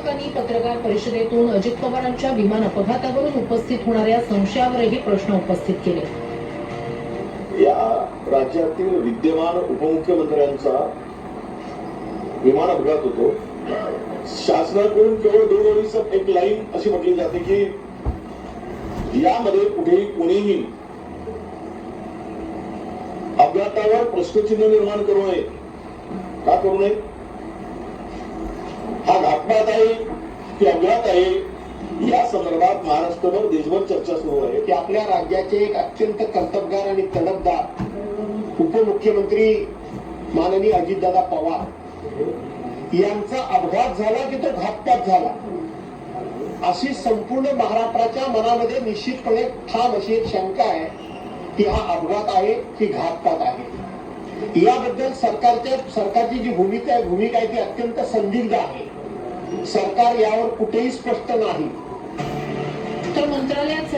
विरोधकांनी पत्रकार परिषदेतून अजित पवारांच्या विमान अपघातावरून उपस्थित होणाऱ्या संशयावरही प्रश्न उपस्थित केले। या राज्यातील विद्यमान उपमुख्यमंत्र्यांचा विमान अपघात होतो। शासनाकडून केवळ 2 ओळीच एक लाईन अशी म्हटली जाते की यामध्ये कुठेही कोणीही अपघातावर प्रश्नचिन्ह निर्माण करू नये। का करू नये? हा घातपात आहे की अपघात आहे, या संदर्भात महाराष्ट्रभर देशभर चर्चा सुरू आहे की आपल्या राज्याचे एक अत्यंत कर्तबगार आणि तडफदार उपमुख्यमंत्री माननीय अजितदादा पवार यांचा अपघात झाला की तो घातपात झाला, अशी संपूर्ण महाराष्ट्राच्या मनामध्ये निश्चितपणे ठाम अशी एक शंका आहे की हा अपघात आहे की घातपात आहे। याबद्दल सरकारची जी भूमिका आहे ती अत्यंत संदिग्ध आहे। सरकार यावर कुठेही स्पष्ट नाही। तर मंत्रालयात